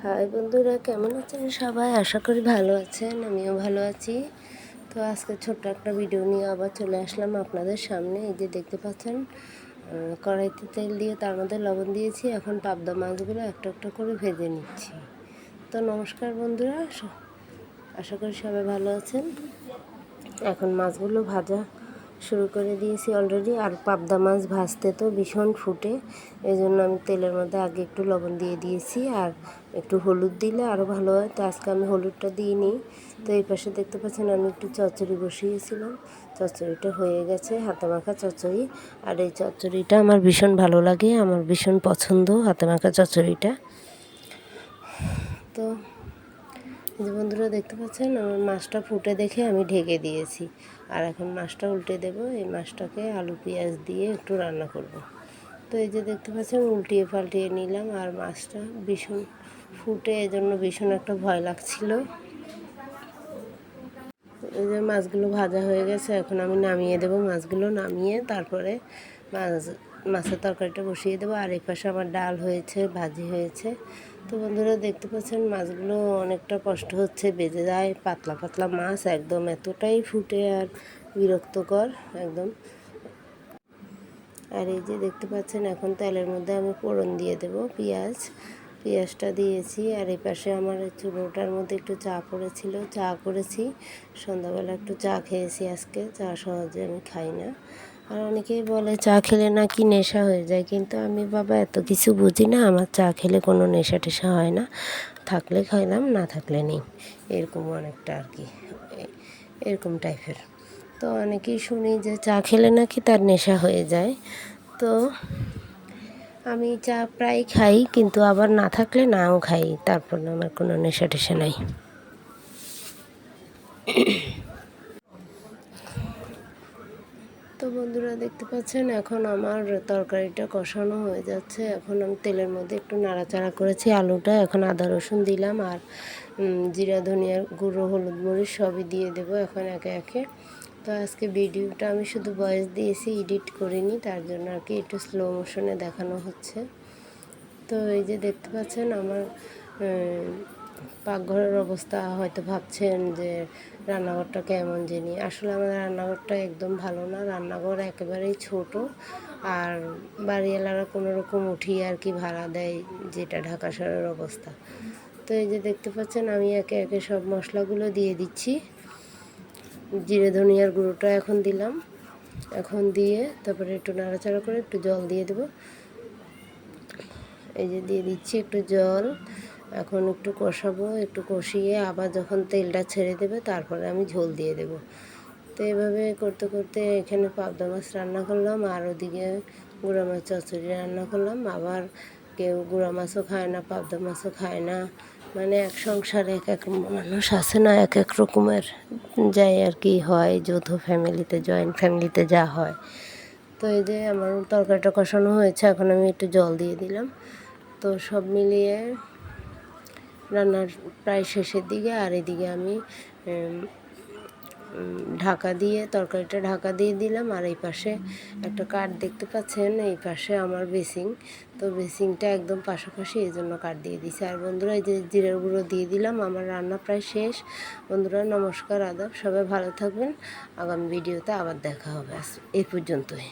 High বন্ধুরা, কেমন আছেন সবাই? আশা করি ভালো আছেন, আমিও ভালো আছি। তো আজকে ছোট্ট একটা ভিডিও নিয়ে আবার চলে আসলাম আপনাদের সামনে। এই যে দেখতে পাচ্ছেন, কড়াইতে তেল দিয়ে তার মধ্যে লবণ দিয়েছি। এখন পাবদা মাছগুলো একটা একটা করে ভেজে নিচ্ছি। তো নমস্কার বন্ধুরা, আশা করি সবাই ভালো আছেন। এখন মাছগুলো ভাজা শুরু করে দিয়েছি অলরেডি। আর পাবদা মাছ ভাজতে তো ভীষণ ফুটে, এই জন্য আমি তেলের মধ্যে আগে একটু লবণ দিয়ে দিয়েছি, আর একটু হলুদ দিলে আরও ভালো হয়। তো আজকে আমি হলুদটা দিইনি। তো এই পাশে দেখতে পাচ্ছেন আমি একটু চচ্চড়ি বসিয়েছিলাম। চচ্চড়িটা হয়ে গেছে, হাতে মাখা চচ্চড়ি। আর এই চচ্চড়িটা আমার ভীষণ ভালো লাগে, আমার ভীষণ পছন্দ হাতে মাখা চচ্চড়িটা। তো যে বন্ধুরা দেখতে পাচ্ছেন, আমার মাছটা ফুটে দেখে আমি ঢেকে দিয়েছি। আর এখন মাছটা উল্টে দেব। এই মাছটাকে আলু পেঁয়াজ দিয়ে একটু রান্না করব। তো এই যে দেখতে পাচ্ছেন, উল্টিয়ে পাল্টিয়ে নিলাম। আর মাছটা ভীষণ ফুটে, এজন্য ভীষণ একটা ভয় লাগছিল। এই যে মাছগুলো ভাজা হয়ে গেছে, এখন আমি নামিয়ে দেব। মাছগুলো নামিয়ে তারপরে মাছের তরকারিটা বসিয়ে দেবো। আর এই পাশে আমার ডাল হয়েছে, ভাজি হয়েছে। তো বন্ধুরা দেখতে পাচ্ছেন, মাছগুলো অনেকটা কষ্ট হচ্ছে, বেজে যায়। পাতলা পাতলা মাছ, একদম এতটাই ফুটে আর বিরক্তকর একদম। আর এই যে দেখতে পাচ্ছেন, এখন তেলের মধ্যে আমি ফোড়ন দিয়ে দেব পেঁয়াজটা দিয়েছি। আর এই পাশে আমার চুলোটার মধ্যে একটু চা পড়েছিল, চা করেছি। সন্ধ্যাবেলা একটু চা খেয়েছি আজকে, চা সহজে আমি খাই না। আর অনেকেই বলে চা খেলে নাকি নেশা হয়ে যায়, কিন্তু আমি বাবা এত কিছু বুঝি না। আমার চা খেলে কোনো নেশা টেশা হয় না, থাকলে খাইলাম, না থাকলে নেই, এরকম অনেকটা আর কি, এরকম টাইপের। তো অনেকেই শুনি যে চা খেলে নাকি তার নেশা হয়ে যায়। তো আমি চা প্রায় খাই, কিন্তু আবার না থাকলে নাও খাই, তারপর আমার কোনো নেশা টেশা নাই। তো বন্ধুরা দেখতে পাচ্ছেন, এখন আমার তরকারিটা কষানো হয়ে যাচ্ছে। এখন আমি তেলের মধ্যে একটু নাড়াচাড়া করেছি আলুটা। এখন আদা রসুন দিলাম, আর জিরা ধনিয়ার গুঁড়ো, হলুদ মরিচ সবই দিয়ে দেবো এখন একে একে। তো আজকে ভিডিওটা আমি শুধু ভয়েস দিয়েছি, এডিট করিনি, তার জন্য আর কি একটু স্লো মোশনে দেখানো হচ্ছে। তো এই যে দেখতে পাচ্ছেন আমার পাকঘরের অবস্থা। হয়তো ভাবছেন যে রান্নাঘরটা কেমন জানি। আসলে আমাদের রান্নাঘরটা একদম ভালো না, রান্নাঘর একেবারেই ছোট। আর বাড়িওয়ালারা কোনো রকম উঠিয়ে আর কি ভাড়া দেয়, যেটা ঢাকা শহরের অবস্থা। তো এই যে দেখতে পাচ্ছেন, আমি একে একে সব মশলাগুলো দিয়ে দিচ্ছি। জিরে ধনিয়ার গুঁড়োটা এখন দিলাম, এখন দিয়ে তারপরে একটু নাড়াচাড়া করে একটু জল দিয়ে দেবো। এই যে দিয়ে দিচ্ছি একটু জল। এখন একটু কষাবো, একটু কষিয়ে আবার যখন তেলটা ছেড়ে দেবে তারপরে আমি ঝোল দিয়ে দেব। তো এভাবে করতে করতে এখানে পাবদা মাছ রান্না করলাম, আর ওদিকে গুঁড়া মাছ চচ্চড়ি রান্না করলাম। আবার কেউ গুঁড়া মাছও খায় না, পাবদা মাছও খায় না। মানে এক সংসারে এক এক মানুষ আছে না, এক এক রকমের যাই আর কি হয়, যৌথ ফ্যামিলিতে, জয়েন্ট ফ্যামিলিতে যা হয়। তো এই যে আমার তরকারিটা কষানো হয়েছে, এখন আমি একটু জল দিয়ে দিলাম। তো সব মিলিয়ে রান্নার প্রায় শেষের দিকে। আর এদিকে আমি তরকারিটা ঢাকা দিয়ে দিলাম। আর এই পাশে একটা কাঠ দেখতে পাচ্ছেন, এই পাশে আমার বেসিং। তো বেসিংটা একদম পাশাপাশি, এই জন্য কাঠ দিয়ে দিছি। আর বন্ধুরা এই যে জিরার গুঁড়ো দিয়ে দিলাম। আমার রান্না প্রায় শেষ। বন্ধুরা নমস্কার, আদাব, সবাই ভালো থাকবেন। আগামী ভিডিওতে আবার দেখা হবে। এই পর্যন্তই।